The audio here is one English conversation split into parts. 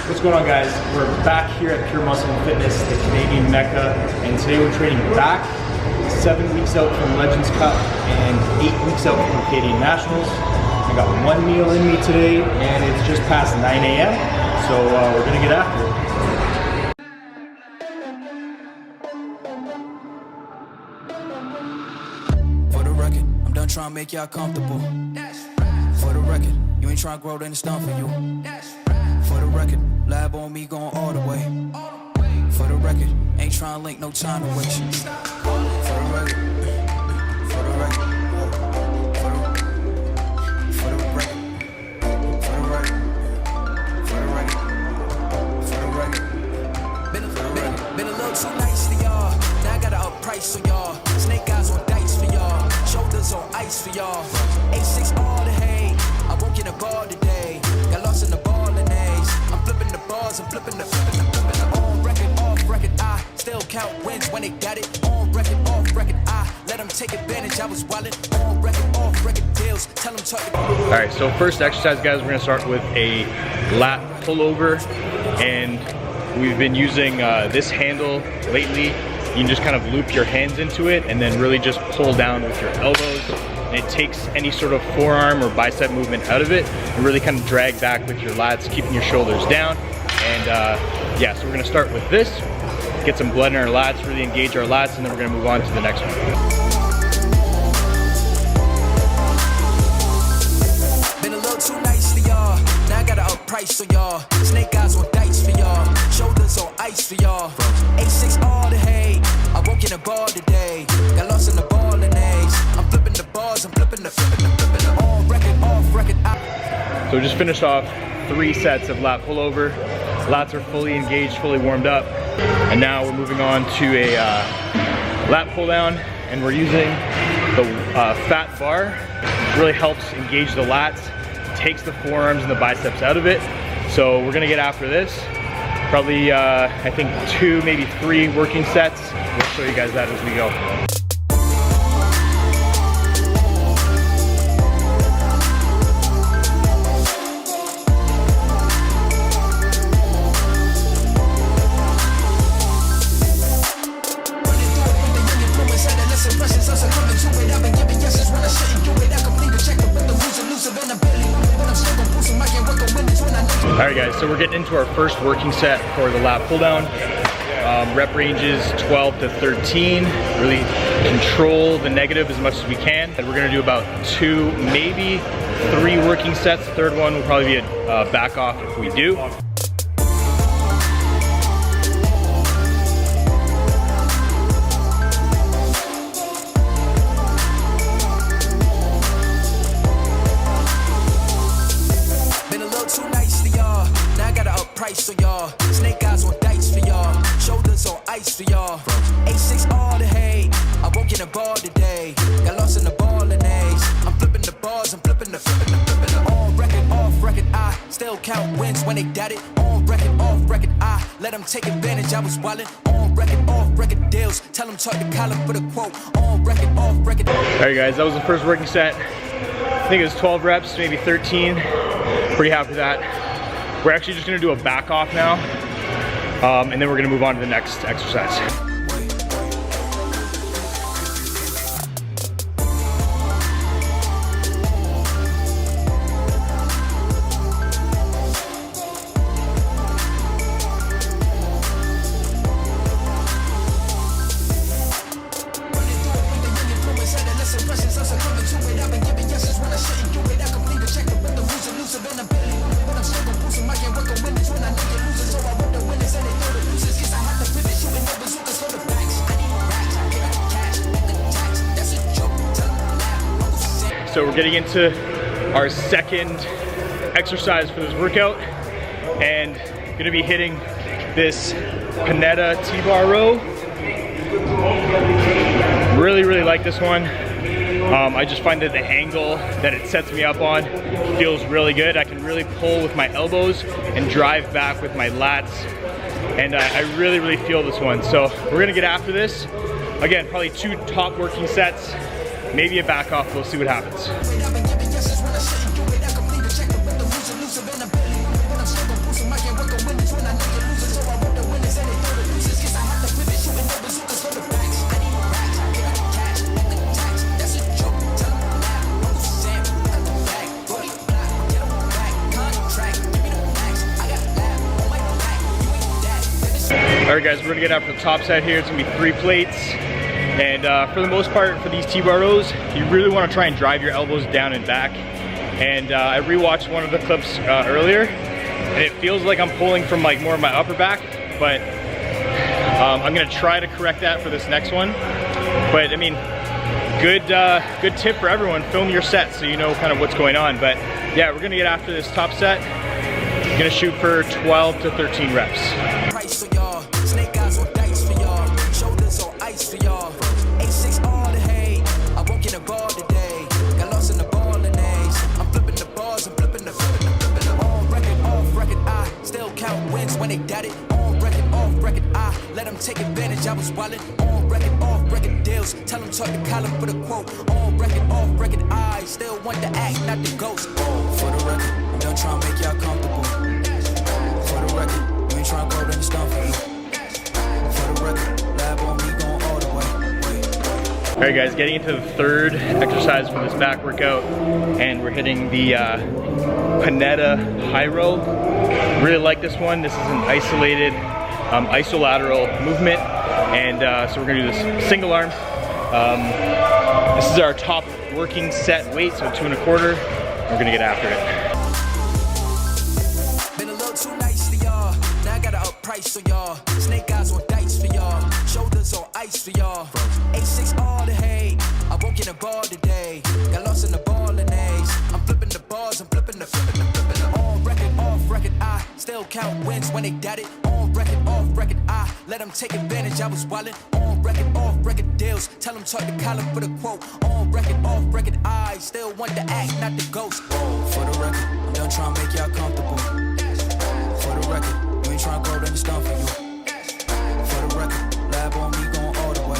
What's going on, guys? We're back here at Pure Muscle and Fitness, the Canadian Mecca, and today we're training back 7 weeks out from Legends Cup and 8 weeks out from Canadian Nationals. I got one meal in me today and it's just past 9 a.m. So we're gonna get after it. For the record, I'm done trying to make y'all comfortable. For the record, you ain't trying to grow, then it's done for you. For the record, lab on me going all the way. For the record, ain't trying to link, no time to waste. For the record, for the record, for the record, for the record, for the record. Been a little too nice for y'all. Now I gotta up price for y'all. Snake eyes on dice for y'all. Shoulders on ice for y'all. A6 all the hay. I won't get a ball today. Got lost in the ball and A's. I'm flipping the balls, I'm flipping the on record, off record. I still count wins when they got it. On record, off record. I let them take advantage. I was wildin'. On record, off record deals. Tell them talk. All right, so first exercise, guys, we're gonna start with a lat pullover, and we've been using this handle lately. You can just kind of loop your hands into it and then really just pull down with your elbows. And it takes any sort of forearm or bicep movement out of it and really kind of drag back with your lats, keeping your shoulders down. And yeah, so we're gonna start with this, get some blood in our lats, really engage our lats, and then we're gonna move on to the next one. Been a little too nice for y'all. Now I gotta up price for y'all. Snake eyes on dice for y'all. Shoulders on ice for y'all. A6 all the hay. I won't get a ball today. Got lost in the ball and A's. I'm flipping the balls, I'm flipping the on record, off record. So we just finished off 3 sets of lat pullover. Lats are fully engaged, fully warmed up. And now we're moving on to a lat pull down, and we're using the fat bar. It really helps engage the lats, takes the forearms and the biceps out of it. So we're gonna get after this. Probably, I think 2, maybe 3 working sets. We'll show you guys that as we go. Alright guys, so we're getting into our first working set for the lat pull down. Rep ranges 12 to 13. Really control the negative as much as we can. And we're gonna do about 2, maybe 3 working sets. The third one will probably be a back off if we do. Price for y'all, snake eyes on dice for y'all, shoulders on ice for y'all. A6 all the hay, I won't get a ball today. Got lost in the ball and A's. I'm flipping the balls, I'm flipping the on record, off record. I still count wins when they got it. On record, off record. I let them take advantage. I was wildin'. On record, off record deals. Tell them talk to Colin for the quote. On record, off record. Alright guys, that was the first working set. I think it was 12 reps, maybe 13. Pretty happy with that. We're actually just gonna do a back off now, and then we're gonna move on to the next exercise. So we're getting into our second exercise for this workout, and gonna be hitting this Panetta T-bar row. Really like this one. I just find that the angle that it sets me up on feels really good. I can really pull with my elbows and drive back with my lats, and I really feel this one. So we're gonna get after this. Again, probably 2 top working sets, maybe a back off. We'll see what happens. All right guys, we're gonna get after the top set here. It's gonna be 3 plates. And for the most part, for these T-bar rows, you really wanna try and drive your elbows down and back. And I rewatched one of the clips earlier, and it feels like I'm pulling from like more of my upper back, but I'm gonna try to correct that for this next one. But I mean, good tip for everyone, film your set so you know kind of what's going on. But yeah, we're gonna get after this top set. I'm gonna shoot for 12 to 13 reps. Price for y'all, snake eyes on dice for y'all, shoulders on ice for y'all. A6 all the hate, I won't get a ball today. Got lost in the ball and A's. I'm flipping the balls, I'm flipping the on record, off record. I still count wins when they got it. On record, off record. I let them take advantage. I was wildin'. On record, off record deals. Tell them talk to Colin for the quote. On record, off record. I still want the act, not the ghost. For the record, I'm done trying to make y'all comfortable. For the record, you ain't trying to go to the stuff for you. For the record, lab on me going all the way. All right guys, getting into the third exercise for this back workout, and we're hitting the Panetta high row. Really like this one. This is an isolated isolateral movement, and so we're gonna do this single arm. This is our top working set weight, so 2 1/4. We're gonna get after it. Been a little too nice to y'all. Now I gotta up price for y'all. Snake eyes on dice for y'all. Shoulders on ice for y'all. A6 all the hate. I won't get a ball today. Got lost in the ball and A's. I'm flipping the balls, I'm flipping the on record, off record. I still count wins when they got it. On record, off record. I let them take advantage. I was wildin'. On record, off record deals. Tell them talk to Colin for the quote. On record, off record. I still want the act, not the ghost. For the record, I'm done trying to make y'all comfortable. For the record, you ain't trying to go to the stuff for you. For the record, lab on me going all the way.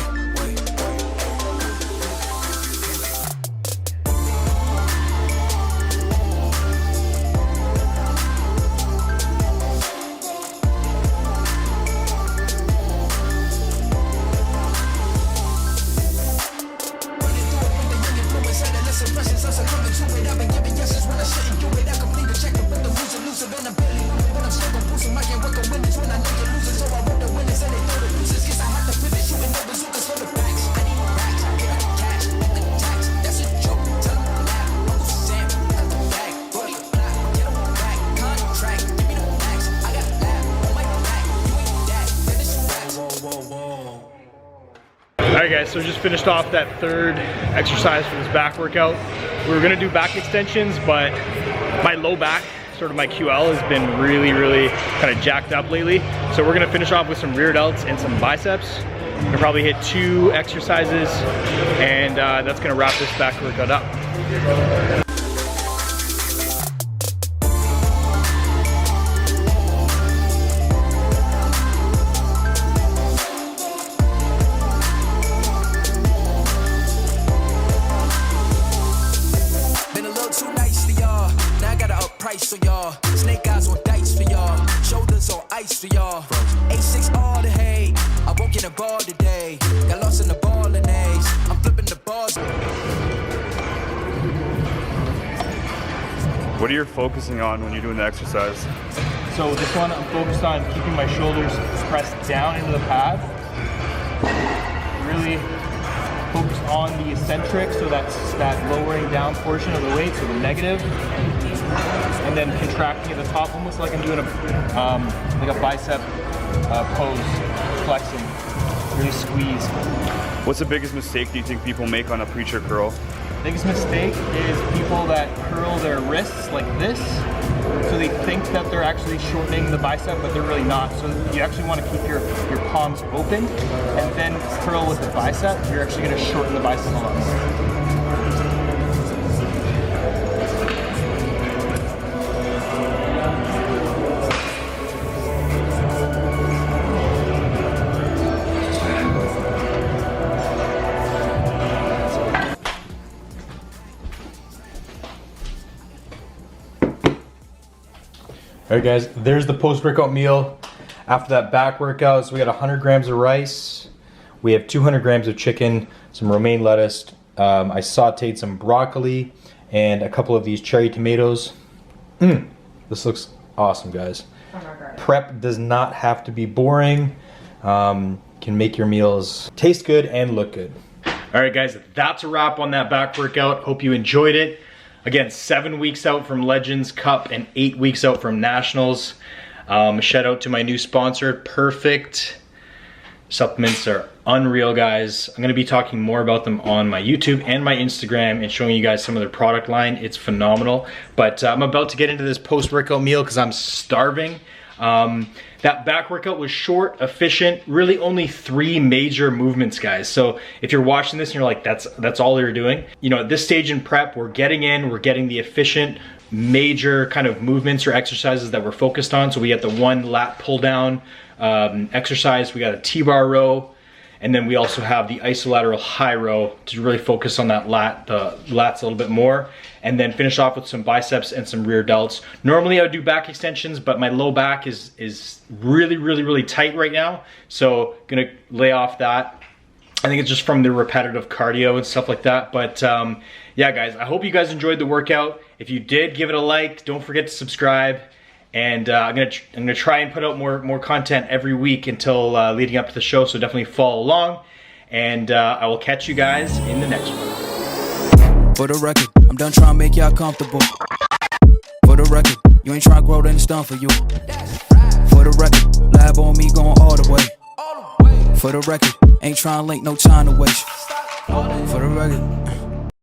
Alright guys, so just finished off that third exercise for this back workout. We were gonna do back extensions, but my low back, sort of my QL, has been really kind of jacked up lately. So we're gonna finish off with some rear delts and some biceps. We're gonna probably hit 2 exercises, and that's gonna wrap this back workout up. For y'all, snake eyes on dice for y'all, shoulders on ice for y'all. A6 all the hate, I won't get a ball today. Got lost in the ball and A's. I'm flipping the balls. What are you focusing on when you're doing the exercise? So this one, I'm focused on keeping my shoulders pressed down into the pad. Really focus on the eccentric, so that's that lowering down portion of the weight, so the negative. And then contracting at the top, almost like I'm doing like a bicep pose, flexing, really squeeze. What's the biggest mistake do you think people make on a preacher curl? Biggest mistake is people that curl their wrists like this, so they think that they're actually shortening the bicep, but they're really not. So you actually want to keep your palms open and then curl with the bicep. You're actually going to shorten the bicep a lot. All right guys, there's the post-workout meal. After that back workout, so we got 100 grams of rice, we have 200 grams of chicken, some romaine lettuce, I sauteed some broccoli, and a couple of these cherry tomatoes. This looks awesome, guys. Prep does not have to be boring. can make your meals taste good and look good. All right, guys, that's a wrap on that back workout. Hope you enjoyed it. Again, 7 weeks out from Legends Cup and 8 weeks out from Nationals. Shout out to my new sponsor, Perfect. Supplements are unreal, guys. I'm gonna be talking more about them on my YouTube and my Instagram and showing you guys some of their product line. It's phenomenal. But I'm about to get into this post-workout meal because I'm starving. That back workout was short, efficient, really only 3 major movements, guys. So if you're watching this and you're like, that's all you're doing, you know, at this stage in prep, we're getting the efficient, major kind of movements or exercises that we're focused on. So we got the 1 lat pull down exercise, we got a T-bar row, and then we also have the isolateral high row to really focus on that the lats a little bit more, and then finish off with some biceps and some rear delts. Normally I would do back extensions, but my low back is really tight right now, so gonna lay off that. I think it's just from the repetitive cardio and stuff like that. But yeah, guys, I hope you guys enjoyed the workout. If you did, give it a like. Don't forget to subscribe. And I'm gonna try and put out more content every week until leading up to the show. So definitely follow along. And I will catch you guys in the next one. For the record, I'm done trying to make y'all comfortable. For the record, you ain't trying to grow, then it's done for you. For the record, lab on me going all the way. For the record, ain't trying to link, no time to waste. For the record.